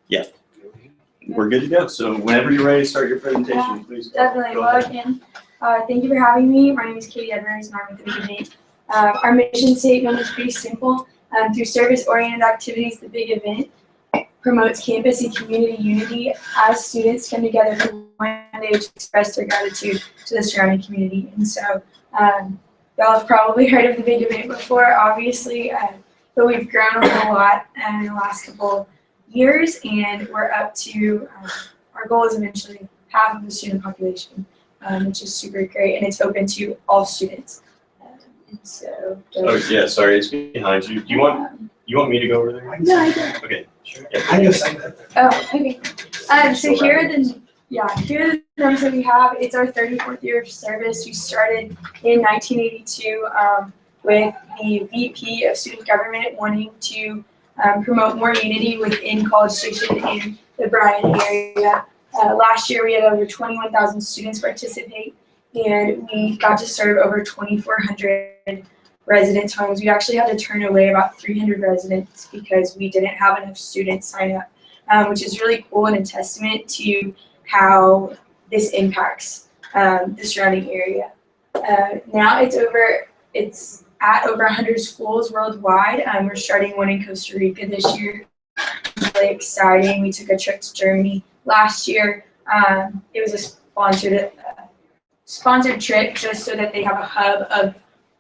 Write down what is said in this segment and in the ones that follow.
Yeah, we're good to go. So whenever you're ready to start your presentation, please. Definitely. Well, again, thank you for having me. My name is Katie Edwards, and I'm with the Big Event. Our mission statement is pretty simple. Through service-oriented activities, the Big Event promotes campus and community unity as students come together for one day to express their gratitude to the surrounding community. And so, y'all have probably heard of the Big Event before, obviously, but we've grown a whole lot in the last couple years, and we're up to, our goal is eventually half of the student population, which is super great, and it's open to all students. And so, Oh yeah, sorry, it's behind you. Do you want me to go over there? No, I don't. Okay, sure. Yeah. I just signed that. Oh, okay. So here are the numbers that we have. It's our 34th year of service. We started in 1982 with the VP of Student Government wanting to promote more unity within College Station and the Bryan area. Last year we had over 21,000 students participate, and we got to serve over 2,400 residents' homes. We actually had to turn away about 300 residents because we didn't have enough students sign up, which is really cool and a testament to how this impacts the surrounding area. Now it's at over 100 schools worldwide. We're starting one in Costa Rica this year. It's really exciting. We took a trip to Germany last year. It was a sponsored trip just so that they have a hub of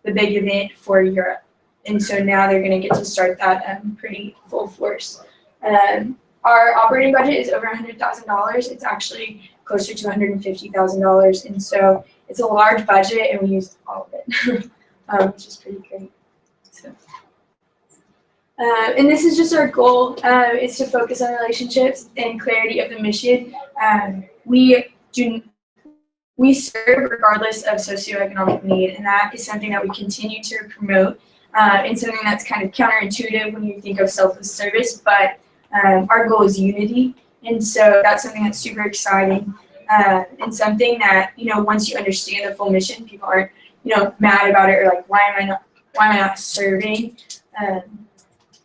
the Big Event for Europe. And so now they're going to get to start that pretty full force. Our operating budget is over $100,000. It's actually closer to $150,000. And so it's a large budget, and we use all of it, which is pretty great. So, and this is just our goal, is to focus on relationships and clarity of the mission. We serve regardless of socioeconomic need, and that is something that we continue to promote, and something that's kind of counterintuitive when you think of selfless service, but our goal is unity, and so that's something that's super exciting, and something that, once you understand the full mission, people aren't, mad about it or like, why am I not serving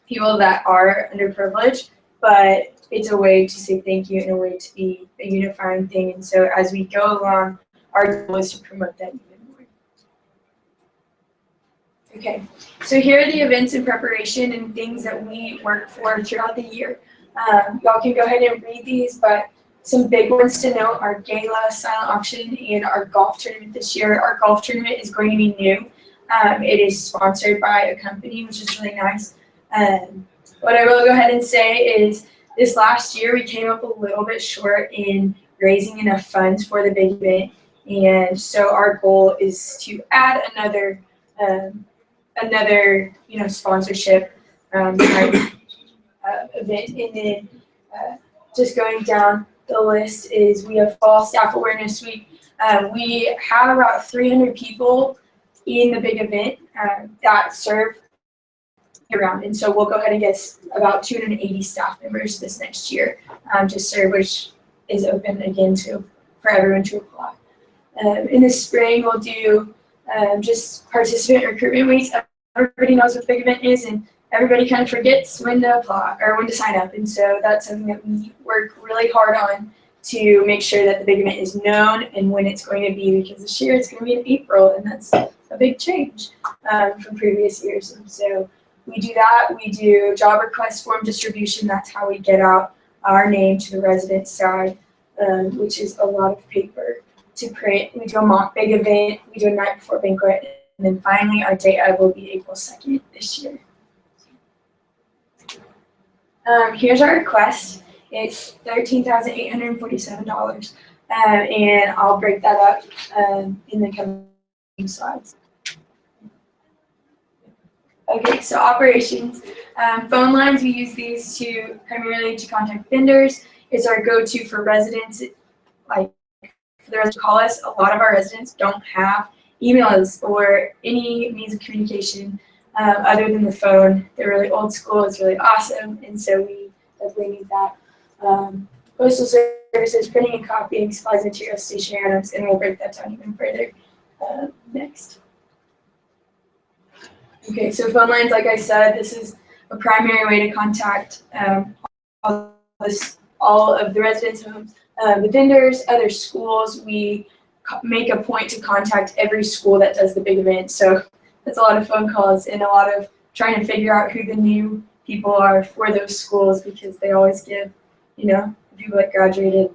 people that are underprivileged, but it's a way to say thank you and a way to be a unifying thing. And so as we go along, our goal is to promote that even more. Okay, so here are the events in preparation and things that we work for throughout the year. Y'all can go ahead and read these, but some big ones to note are Gala, Silent Auction, and our golf tournament this year. Our golf tournament is going to be new. It is sponsored by a company, which is really nice. What I will go ahead and say is this last year we came up a little bit short in raising enough funds for the Big Event, and so our goal is to add another sponsorship type event. And then just going down the list is we have Fall Staff Awareness Week. We have about 300 people in the Big Event that serve around, and so we'll go ahead and get about 280 staff members this next year to serve, which is open again for everyone to apply. In the spring, we'll do just participant recruitment weeks. Everybody knows what Big Event is, and everybody kind of forgets when to apply or when to sign up, and so that's something that we work really hard on to make sure that the Big Event is known and when it's going to be, because this year it's going to be in April, and that's a big change from previous years. And so we do that. We do job request form distribution. That's how we get out our name to the resident side, which is a lot of paper to print. We do a mock Big Event. We do a night before banquet. And then finally, our day of will be April 2nd this year. Here's our request. It's $13,847. And I'll break that up in the coming slides. Okay, so operations. Phone lines, we use these primarily to contact vendors. It's our go-to for residents, like for the residents to call us. A lot of our residents don't have emails or any means of communication other than the phone. They're really old school, it's really awesome, and so we definitely need that. Postal services, printing and copying, supplies, materials, stationery items, and we'll break that down even further next. Okay, so phone lines, like I said, this is a primary way to contact all list all of the residents' homes, the vendors, other schools. We make a point to contact every school that does the big event. So that's a lot of phone calls and a lot of trying to figure out who the new people are for those schools, because they always give, the people that graduated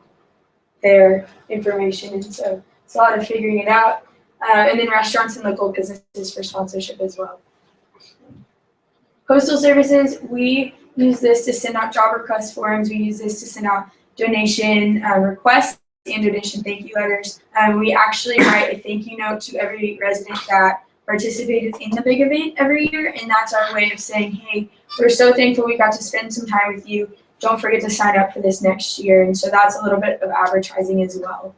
their information. And so it's a lot of figuring it out. And then restaurants and local businesses for sponsorship as well. Postal services, we use this to send out job request forms. We use this to send out donation requests and donation thank you letters. We actually write a thank you note to every resident that participated in the big event every year, and that's our way of saying, hey, we're so thankful we got to spend some time with you. Don't forget to sign up for this next year. And so that's a little bit of advertising as well.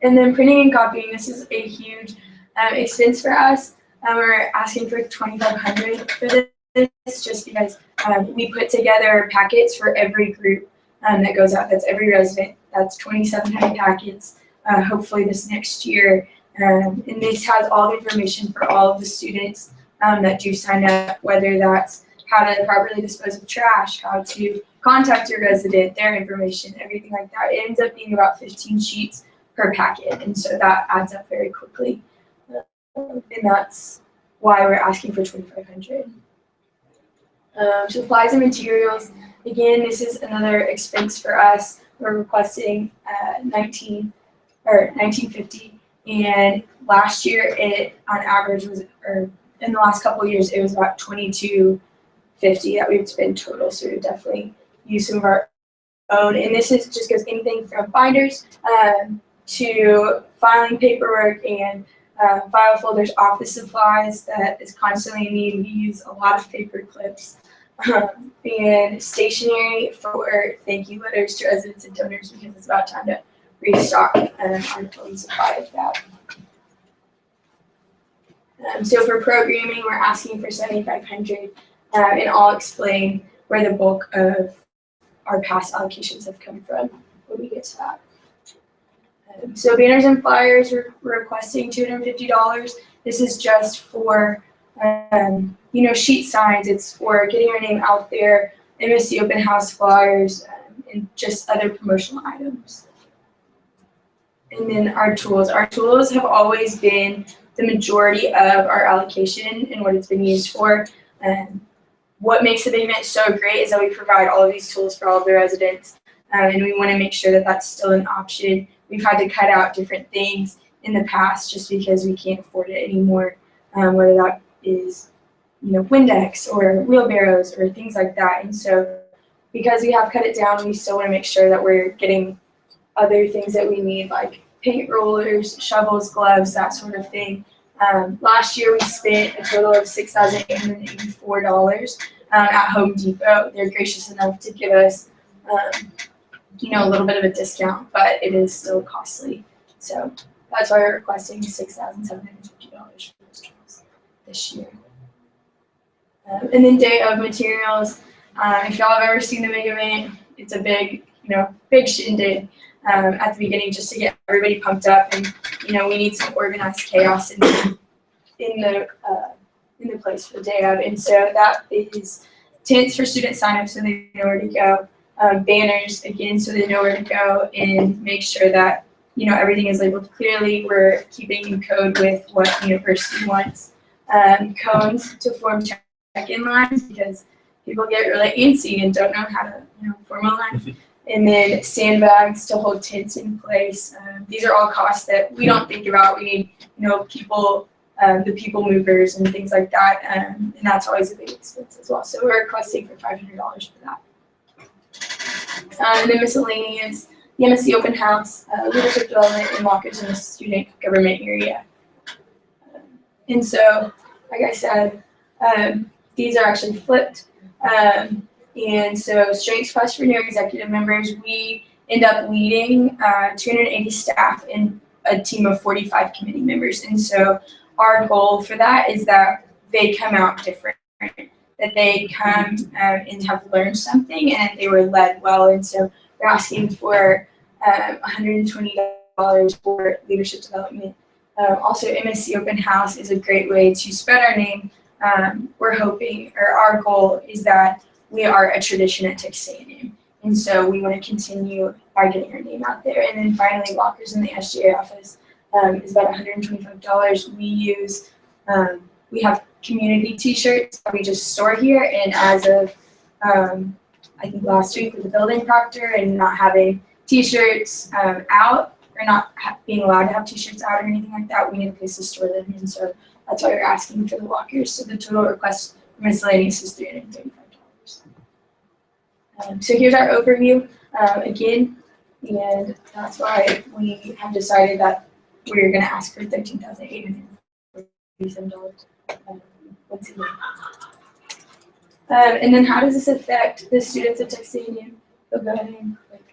And then printing and copying, this is a huge expense for us. We're asking for $2,500 for this, just because we put together packets for every group that goes out. That's every resident. That's 2,700 packets, hopefully this next year. And this has all the information for all of the students that do sign up, whether that's how to properly dispose of trash, how to contact your resident, their information, everything like that. It ends up being about 15 sheets per packet, and so that adds up very quickly. And that's why we're asking for $2,500. Supplies and materials. Again, this is another expense for us. We're requesting $1,950, and last year it on average was, or in the last couple of years, it was about $2,250 that we would spend total. So we would definitely use some of our own. And this is just goes anything from binders to filing paperwork and file folders, office supplies that is constantly needed. We use a lot of paper clips and stationery for thank you letters to residents and donors, because it's about time to restock our own supply of that. So for programming, we're asking for $7,500, and I'll explain where the bulk of our past allocations have come from when we get to that. So banners and flyers, we're requesting $250. This is just for, sheet signs. It's for getting our name out there, MSC open house flyers, and just other promotional items. And then our tools. Our tools have always been the majority of our allocation and what it's been used for. What makes the big event so great is that we provide all of these tools for all of the residents, and we want to make sure that that's still an option. We've had to cut out different things in the past just because we can't afford it anymore, whether that is, Windex or wheelbarrows or things like that. And so because we have cut it down, we still want to make sure that we're getting other things that we need, like paint rollers, shovels, gloves, that sort of thing. Last year we spent a total of $6,884 at Home Depot. They're gracious enough to give us a little bit of a discount, but it is still costly. So that's why we're requesting $6,750 for those tools this year. And then day of materials. If y'all have ever seen the big event, it's a big, big shindig at the beginning just to get everybody pumped up, and we need some organized chaos in the place for the day of. And so that is tents for student sign-up so they know where to go. Banners, again, so they know where to go, and make sure that, everything is labeled clearly. We're keeping in code with what the university wants. Cones to form check-in lines, because people get really antsy and don't know how to, form a line. And then sandbags to hold tents in place. These are all costs that we don't think about. We need, people, the people movers and things like that, and that's always a big expense as well. So we're requesting for $500 for that. And then miscellaneous, the MSC open house, leadership development, and walkers in the student government area. And so, like I said, these are actually flipped. And so strengths quest for new executive members, we end up leading 280 staff and a team of 45 committee members. And so our goal for that is that they come out different, that they come and have learned something and they were led well. And so we're asking for $120 for leadership development. Also, MSC Open House is a great way to spread our name. We're hoping, or our goal is that we are a tradition at Texas A&M. And so we want to continue by getting our name out there. And then finally, lockers in the SGA office is about $125. We have community t-shirts that we just store here, and as of I think last week with the building proctor and not having t-shirts out, or not being allowed to have t-shirts out or anything like that, we need a place to store them, and so that's why we're asking for the lockers. So the total request for miscellaneous is $335. So here's our overview again, and that's why we have decided that we're going to ask for $13,847 once a year. And then how does this affect the students at Texas A&M? So go ahead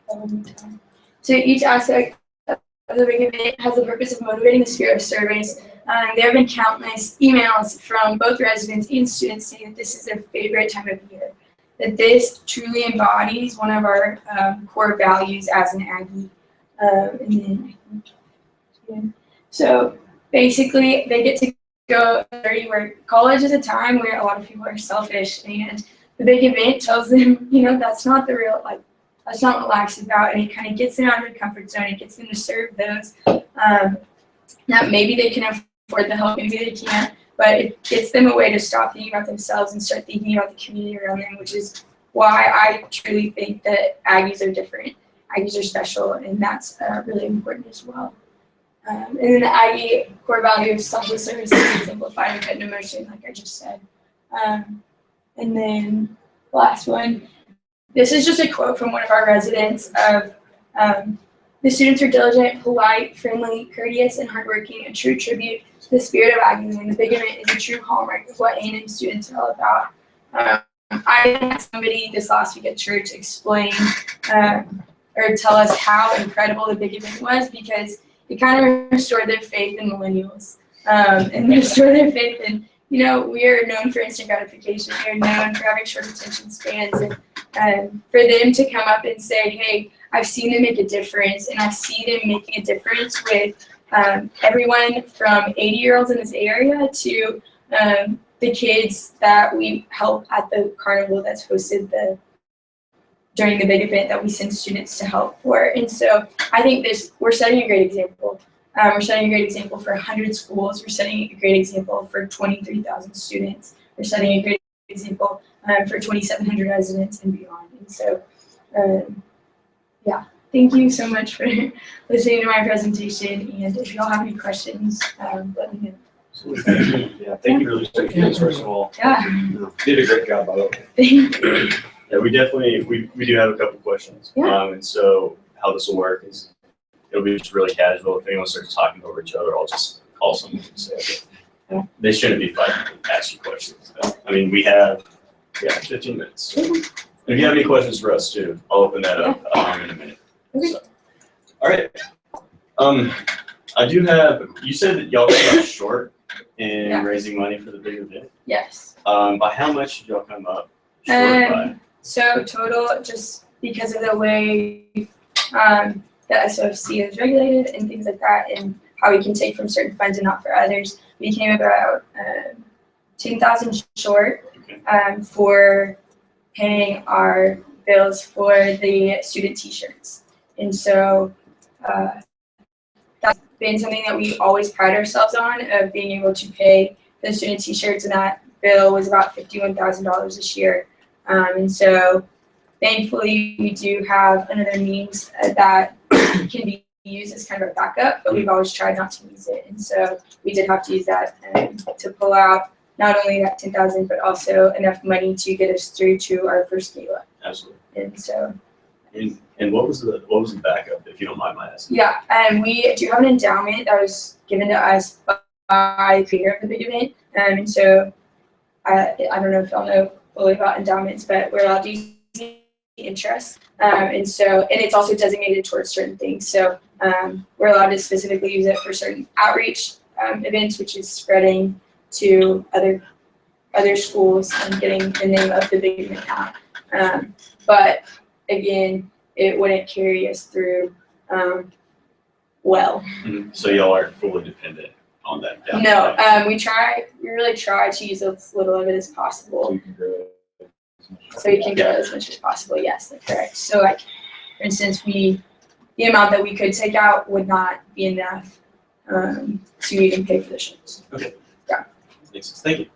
and time. So each aspect of the big event has the purpose of motivating the spirit of service. There have been countless emails from both residents and students saying that this is their favorite time of year, that this truly embodies one of our core values as an Aggie. So basically, they get to go where college is a time where a lot of people are selfish, and the big event tells them, that's not the real, that's not what life's about, and it kind of gets them out of their comfort zone. It gets them to serve those that maybe they can afford the help, maybe they can't, but it gets them a way to stop thinking about themselves and start thinking about the community around them, which is why I truly think that Aggies are different. Aggies are special, and that's really important as well. And then the Aggie core value of selfless service is exemplified in good emotion, like I just said. And then the last one, this is just a quote from one of our residents of, the students are diligent, polite, friendly, courteous, and hardworking, a true tribute to the spirit of Aggie, and the big event is a true hallmark of what A&M students are all about. I had somebody this last week at church explain or tell us how incredible the big event was, because it kind of restored their faith in millennials, and restored their faith in, we are known for instant gratification. We are known for having short attention spans, and for them to come up and say, hey, I've seen them make a difference, and I see them making a difference with everyone from 80-year-olds in this area to the kids that we help at the carnival that's hosted during the big event that we send students to help for. And so I think we're setting a great example. We're setting a great example for 100 schools. We're setting a great example for 23,000 students. We're setting a great example for 2,700 residents and beyond. And so, thank you so much for listening to my presentation. And if y'all have any questions, let me know. Thank you for the questions, first of all. Yeah. You did a great job, by the way. Thank you. Yeah, we definitely, we do have a couple questions. Yeah. And so how this will work is it'll be just really casual. If anyone starts talking over each other, I'll just call someone and say, okay. They shouldn't be fighting to ask you questions. I mean, we have 15 minutes. So if you have any questions for us too, I'll open that up in a minute. Okay. So, all right. I do have, you said that y'all came up short in raising money for the big event. Yes. By how much did y'all come up short by? So total, just because of the way the SOFC is regulated and things like that, and how we can take from certain funds and not for others, we came about $10,000 short for paying our bills for the student t-shirts. And so that's been something that we always pride ourselves on, of being able to pay the student t-shirts, and that bill was about $51,000 this year. And so thankfully we do have another means that can be used as kind of a backup, but we've always tried not to use it. And so we did have to use that to pull out not only that $10,000, but also enough money to get us through to our first gala. Absolutely. And so. And what was the backup, if you don't mind my asking? Yeah, we do have an endowment that was given to us by the creator of the big event. And so I don't know if y'all know fully about endowments, but we're allowed to use the interest. And it's also designated towards certain things. So we're allowed to specifically use it for certain outreach events, which is spreading to other schools and getting the name of the big event out. But again, it wouldn't carry us through well. Mm-hmm. So y'all aren't fully dependent on that? No, we really try to use as little of it as possible. So we can grow as much as possible. Yes, that's correct. So like, for instance, the amount that we could take out would not be enough to even pay for the shirts. Okay. Yeah. Makes sense. Thank you.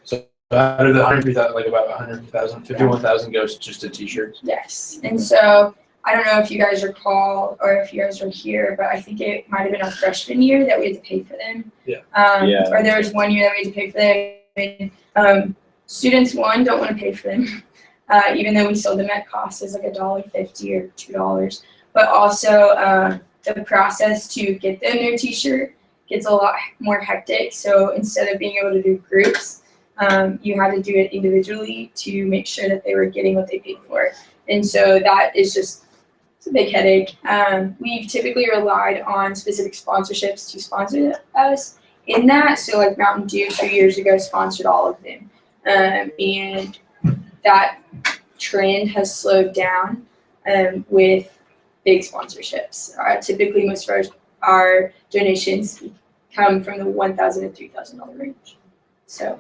So out of the 100,000, like about 100,000, 51,000 goes just to t-shirts. Yes. And so I don't know if you guys recall or if you guys were here, but I think it might have been our freshman year that we had to pay for them. Yeah. Yeah. Or there was one year that we had to pay for them. And, students, one, don't want to pay for them, even though we sold them at cost as like $1.50 or $2. But also the process to get them their t-shirt gets a lot more hectic. So instead of being able to do groups, you had to do it individually to make sure that they were getting what they paid for. And so that is just, it's a big headache. We've typically relied on specific sponsorships to sponsor us in that. So like Mountain Dew 2 years ago sponsored all of them. And that trend has slowed down with big sponsorships. Typically most of our donations come from the $1,000 to $3,000 range. So.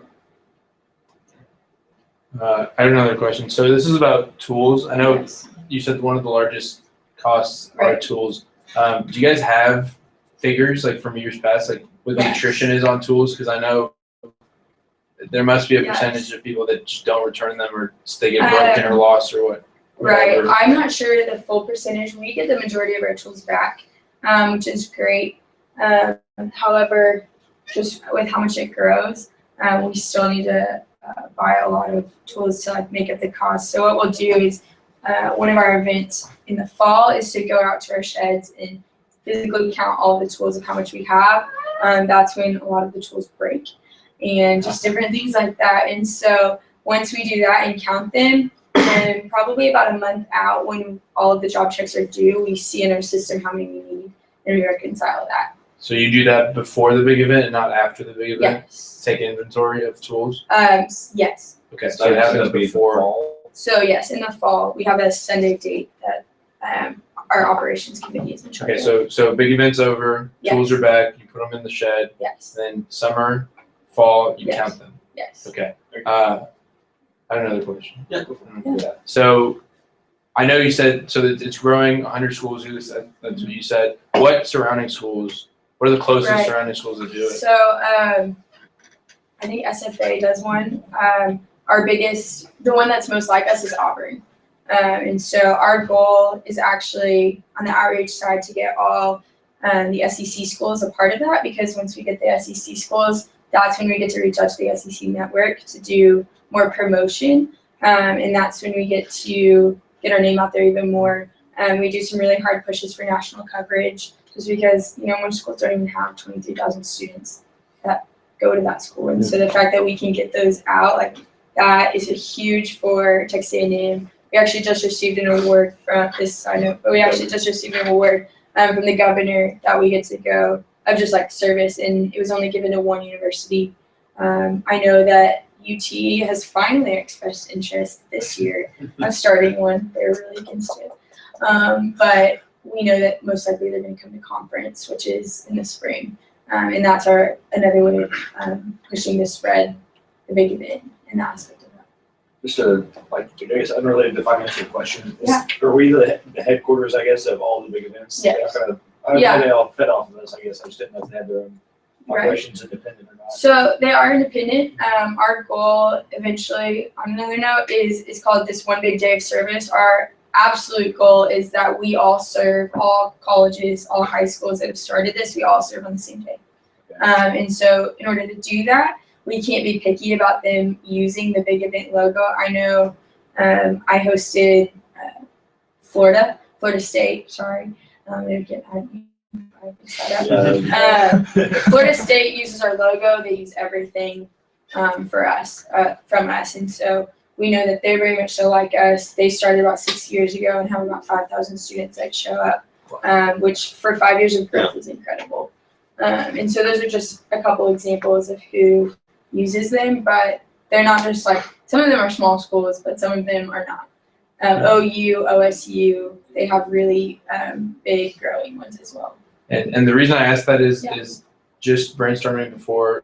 I have another question. So this is about tools. I know Yes. you said one of the largest costs are Right. tools. Do you guys have figures like from years past, like what the Yes. nutrition is on tools? Because I know there must be a Yes. percentage of people that just don't return them, or they get broken or lost or what. Right, whatever. I'm not sure the full percentage. We get the majority of our tools back, which is great. However, just with how much it grows, we still need to buy a lot of tools to like make up the cost. So what we'll do is one of our events in the fall is to go out to our sheds and physically count all the tools of how much we have. That's when a lot of the tools break and just different things like that. And so once we do that and count them, and probably about a month out when all of the job checks are due, we see in our system how many we need and we reconcile that. So you do that before the big event and not after the big event? Yes. Take inventory of tools? Yes. Okay, so it happens before. So yes, in the fall, we have a Sunday date that our operations committee is in charge Okay, of. so big event's over, Yes. tools are back, you put them in the shed, Yes, then summer, fall, you Yes. count them. yes. Okay. I have another question. Yeah. So I know you said, so that it's growing 100 schools, that's what you said. What surrounding schools, what are the closest Right. surrounding schools that do it? So I think SFA does one. Our biggest, the one that's most like us is Auburn. And so our goal is actually on the outreach side to get all the SEC schools a part of that, because once we get the SEC schools, that's when we get to reach out to the SEC network to do more promotion. And that's when we get to get our name out there even more. We do some really hard pushes for national coverage just because, most schools don't even have 23,000 students that go to that school. And so the fact that we can get those out, like that is a huge for Texas A&M. We actually just received an award from this side note, but we actually just received an award from the governor that we get to go of just like service, and it was only given to one university. I know that UT has finally expressed interest this year of starting one. They're really against it. But we know that most likely they're going to come to conference, which is in the spring. And that's another way of pushing to spread the big event in that aspect of that. Just I guess unrelated to financial question. Yeah. Are we the headquarters, I guess, of all the big events? Yes. I Yeah. know they all fed off of us, I guess. I just didn't know if they had their own Right. operations independent or not. So they are independent. Our goal eventually, on another note, is called this one big day of service. Our absolute goal is that we all serve all colleges, all high schools that have started this. We all serve on the same day. And so in order to do that, we can't be picky about them using the big event logo. I know I hosted Florida State, sorry. Florida State uses our logo. They use everything for us, from us. And so we know that they're very much so like us. They started about 6 years ago and have about 5,000 students that show up, which for 5 years of growth is incredible. And so those are just a couple examples of who uses them, but they're not just like, some of them are small schools, but some of them are not. OU, OSU, they have really big growing ones as well. And the reason I asked that is Yeah. is just brainstorming before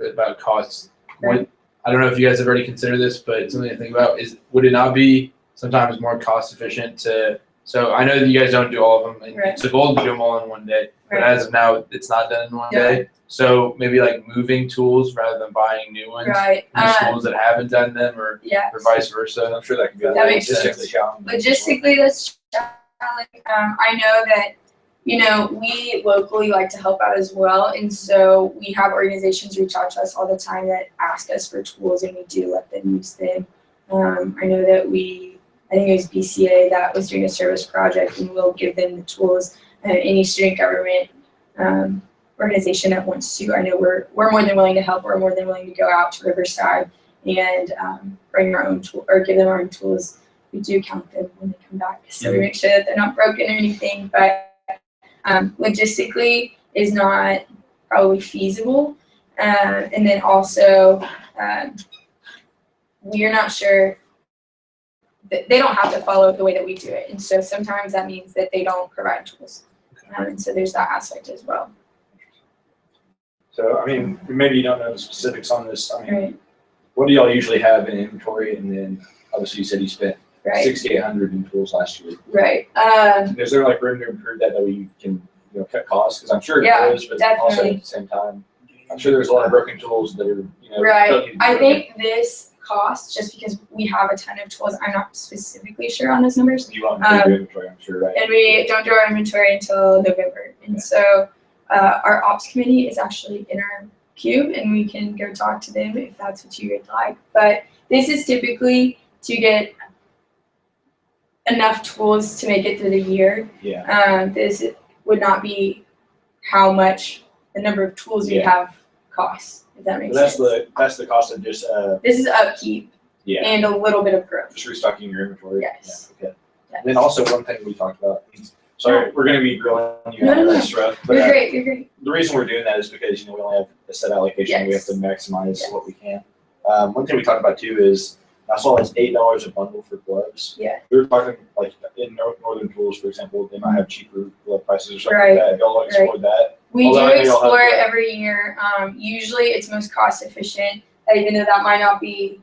about costs. Right. I don't know if you guys have already considered this, but it's something to think about is, would it not be sometimes more cost efficient to, so I know that you guys don't do all of them, and Right. it's a goal to do them all in one day, but Right. as of now, it's not done in one Yeah. day. So maybe like moving tools rather than buying new ones Right. from the schools that haven't done them, or Yeah. vice versa. I'm sure that can be a That makes logistically sense. challenging. Logistically, that's challenging. I know that, we locally like to help out as well, and so we have organizations reach out to us all the time that ask us for tools, and we do let them use them. I know that I think it was BCA that was doing a service project, and we'll give them the tools. Any student government organization that wants to, I know we're more than willing to help. We're more than willing to go out to Riverside and bring our own tool or give them our own tools. We do count them when they come back, so we make sure that they're not broken or anything. But logistically is not probably feasible, and then also we're not sure that they don't have to follow the way that we do it, and so sometimes that means that they don't provide tools, and so there's that aspect as well. So, I mean, maybe you don't know the specifics on this. I mean, Right. what do y'all usually have in inventory? And then obviously you said you spent Right. 6,800 in tools last year. Right. Is there like room to improve that we can, cut costs? Because I'm sure Yeah, there is, but also definitely. at the same time, I'm sure there's a lot of broken tools that are, Right. don't need to be I broken. think this cost, just because we have a ton of tools, I'm not specifically sure on those numbers. You want to improve your inventory, I'm sure, right? And we don't do our inventory until November. And Yeah. so our ops committee is actually in our cube, and we can go talk to them if that's what you would like. But this is typically to get enough tools to make it through the year. Yeah. This would not be how much the number of tools we Yeah. have costs, if that makes That's sense. that's the cost of just This is upkeep yeah, and a little bit of growth. just restocking your inventory. Yes. Yeah, okay. Yes. And then also one thing we talked about. Sorry, we're going to be grilling you No, on no, no. this stuff, but You're great. You're great. the reason we're doing that is because we only have a set allocation. We have to maximize Yes. what we can. One thing we talked about too is I saw it's $8 a bundle for gloves. Yeah. We were talking like in Northern Tools, for example, they might have cheaper glove prices or something Right. like that. Y'all explore that. We Although do I know y'all explore have it to- every year. Usually it's most cost efficient, even though that might not be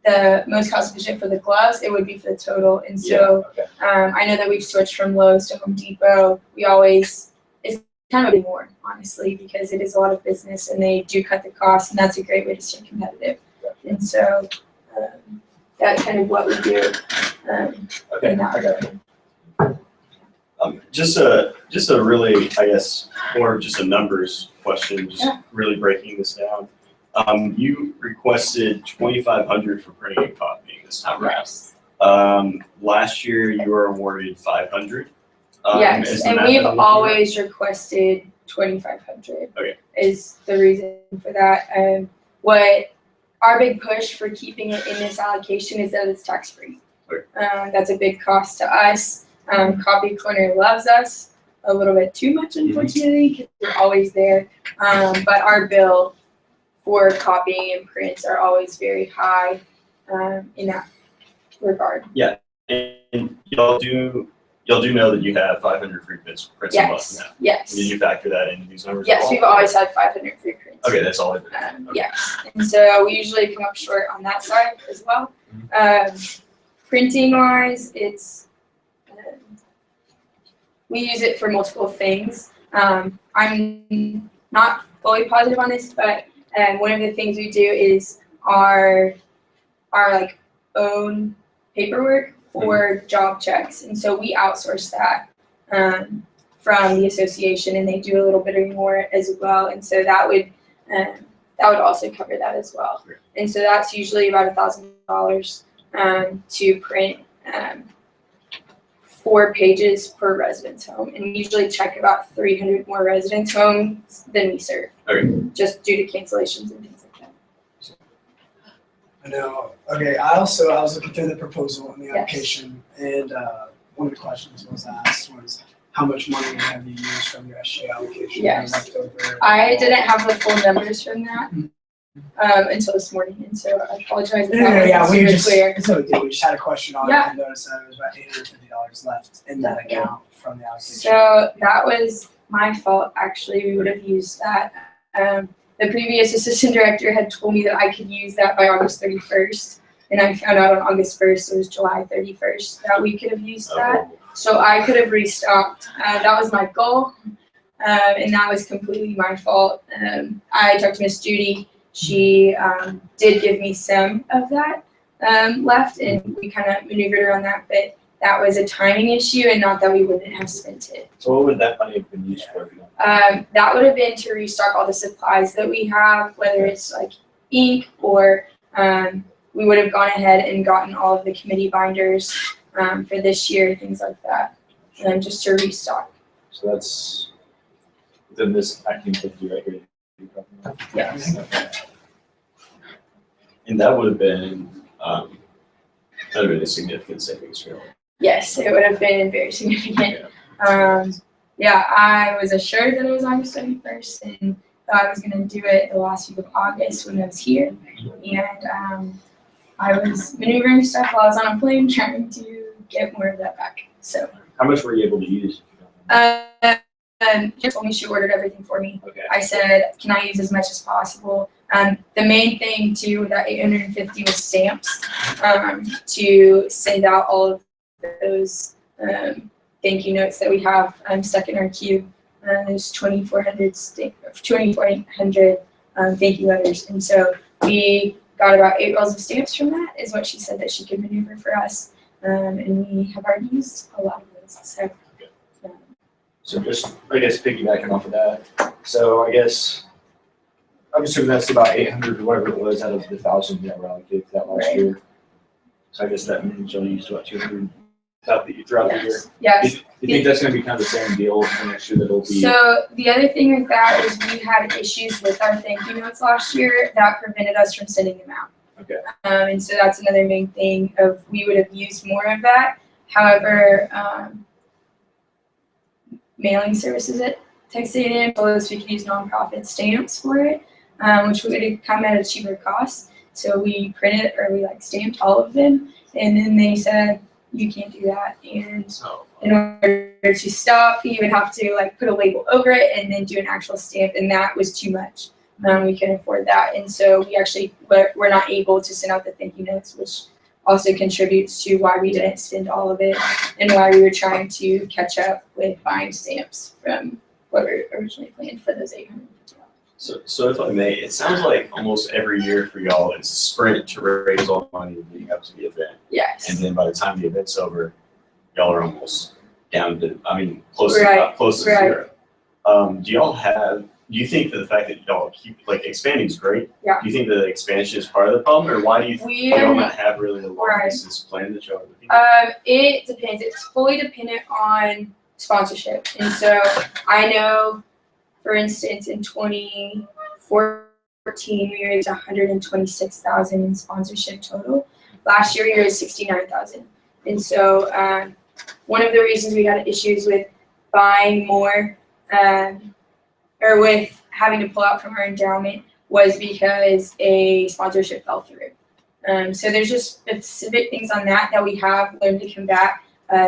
the most cost efficient for the gloves, it would be for the total. And so Yeah. Okay. I know that we've switched from Lowe's to Home Depot. It's kind of more, honestly, because it is a lot of business and they do cut the cost, and that's a great way to stay competitive. Gotcha. And so that's kind of what we do. Okay. in that I got it. Just a really, I guess, more of just a numbers question, just Yeah. really breaking this down. You requested 2,500 for printing and copying this time around. Yes. Last year you were awarded 500. Yes, is the and math we've I'm looking at? always requested 2,500. Okay. Is the reason for that. What our big push for keeping it in this allocation is that it's tax-free. Okay. That's a big cost to us. Copy Corner loves us a little bit too much, unfortunately, because we're always there. But our bill for copying and prints are always very high in that regard. And y'all do know that you have 500 free prints a month Yes, now. yes. Did you factor that into these numbers? at Yes, all? we've always had 500 free prints. Okay, that's all I did. Okay. Yes, and so we usually come up short on that side as well. Printing wise, it's, we use it for multiple things. I'm not fully positive on this, but one of the things we do is our like own paperwork for job checks, and so we outsource that from the association, and they do a little bit more as well, and so that would also cover that as well. Great. And so that's usually about $1,000 to print 4 pages per residence home, and we usually check about 300 more residence homes than we serve. Okay. Just due to cancellations and things like that. I know. Okay, I was looking through the proposal and the Yes. application, and one of the questions was asked was, how much money have you used from your SJ allocation? Yes. Left over? I didn't have the full numbers from that until this morning, and so I apologize if that Yeah, wasn't we super just, clear. it's no deal. We just had a question on it Yeah. and noticed that it was about $850 left in that account from the allocation. So that was my fault, actually. We would have used that. the previous assistant director had told me that I could use that by August 31st. And I found out on August 1st, it was July 31st, that we could have used that. So I could have restocked. That was my goal. And that was completely my fault. I talked to Miss Judy. She did give me some of that left, and we kind of maneuvered around that, but that was a timing issue and not that we wouldn't have spent it. So what would that money have been used for? That would have been to restock all the supplies that we have, whether it's like ink or we would have gone ahead and gotten all of the committee binders for this year, things like that, just to restock. So that's within this 1950 right here. Yes. And that would have been a significant savings, really. Yes, it would have been very significant. Yeah, I was assured that it was August 31st, and thought I was going to do it the last week of August when I was here. And I was maneuvering stuff while I was on a plane trying to get more of that back. So. How much were you able to use? She told me she ordered everything for me. Okay. I said, can I use as much as possible? The main thing too with that 850 was stamps to send out all of those thank you notes that we have stuck in our queue. There's 2,400 thank you letters, and so we got about 8 rolls of stamps from that. Is what she said that she could maneuver for us, and we have already used a lot of those. So just, I guess, piggybacking off of that. So I guess, I'm assuming that's about 800 or whatever it was out of the 1,000 that were allocated for that last Right. year. So I guess that means you'll use about 200 throughout the year. Yes. You think that's gonna be kind of the same deal for next year, that it'll be? So the other thing with that is we had issues with our thank you notes last year that prevented us from sending them out. Okay. And so that's another main thing of we would have used more of that. However, mailing services at Texas A&M told us we could use nonprofit stamps for it, which would have come at a cheaper cost. So we printed or we stamped all of them, and then they said you can't do that. And in order to stop, you would have to put a label over it and then do an actual stamp, and that was too much. We couldn't afford that, and so we actually were not able to send out the thank you notes, which also contributes to why we didn't spend all of it and why we were trying to catch up with buying stamps from what we originally planned for those $850. So if I may, it sounds like almost every year for y'all, it's a sprint to raise all the money leading up to the event. And Yes. then by the time the event's over, y'all are almost down to, close Right, to right. zero. Do you think that the fact that y'all keep, expanding is great? Yeah. Do you think the expansion is part of the problem, or why do you We y'all are not have really the long Right. distance plan that y'all are looking at? It depends. It's fully dependent on sponsorship. And so I know, for instance, in 2014, we raised 126,000 in sponsorship total. Last year, we raised 69,000. And so one of the reasons we had issues with buying more or with having to pull out from our endowment was because a sponsorship fell through. So there's just specific things on that we have learned to combat.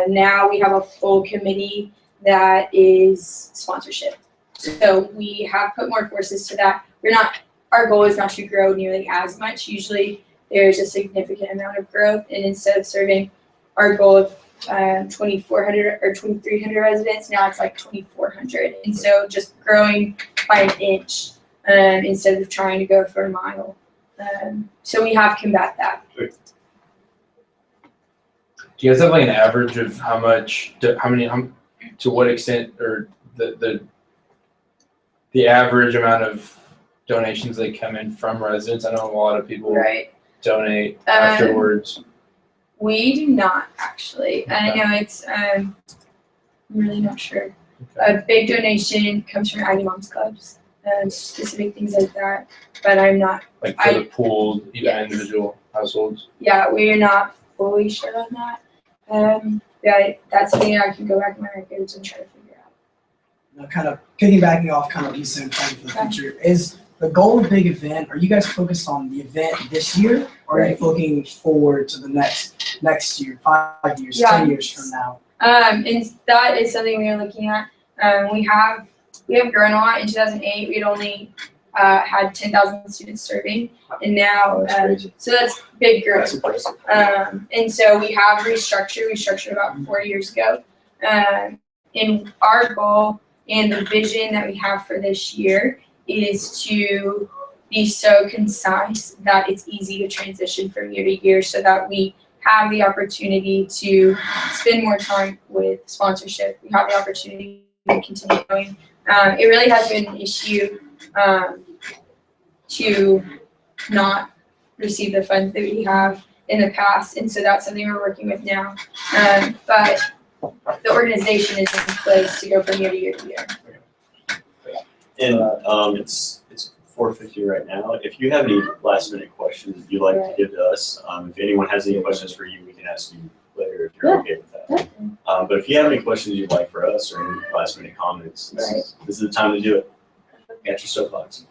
Now we have a full committee that is sponsorship. So we have put more forces to that. Our goal is not to grow nearly as much. Usually there's a significant amount of growth, and instead of serving our goal of 2,400 or 2,300 residents, now it's 2,400. And so just growing by an inch instead of trying to go for a mile. So we have combat that. Do you guys have an average of to what extent, or the average amount of donations that come in from residents? I know a lot of people Right. donate afterwards. We do not actually. I know it's I'm really not sure. A big donation comes from Aggie Moms Clubs, specific things like that. But I'm not. For the pooled, even Yes. individual households. Yeah, we are not fully sure on that. That's something I can go back in my records and try to figure out. Now, kind of piggybacking off kind of what you said, planning for the future, is the goal of big event, are you guys focused on the event this year, or are you looking forward to the next year, 5 years, Yeah. 10 years from now? And that is something we are looking at. We have grown a lot. In 2008, we had only had 10,000 students serving, and now, That's crazy. so that's big growth. That's impressive. And so we have restructured. We structured about 4 years ago. And our goal and the vision that we have for this year is to be so concise that it's easy to transition from year to year, so that we have the opportunity to spend more time with sponsorship. We have the opportunity to continue going. It really has been an issue to not receive the funds that we have in the past, and so that's something we're working with now. But the organization is in place to go from year to year to year. And it's 4:50 right now. If you have any last minute questions you'd like to give to us, if anyone has any questions for you, we can ask you later if you're okay with that. But if you have any questions you'd like for us or any last minute comments, this is the time to do it. Got your soapbox.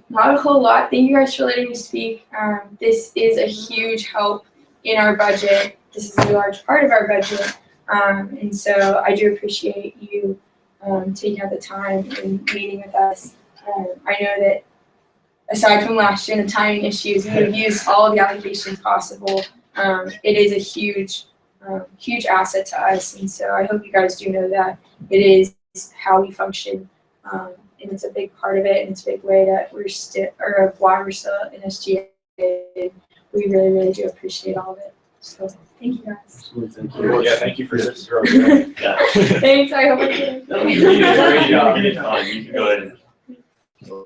Not a whole lot. Thank you guys for letting me speak. This is a huge help in our budget. This is a large part of our budget. And so I do appreciate you taking out the time and meeting with us. I know that aside from last year and the timing issues, we have used all of the allocations possible. It is a huge asset to us. And so I hope you guys do know that it is how we function. And it's a big part of it, and it's a big way that we're still, or of why we're still in SGA. We really, really do appreciate all of it. So thank you guys. Thank Well, yeah, thank you for sitting through. Yeah. Thanks. I hope I did. You did a great job. You did fine. You can go ahead and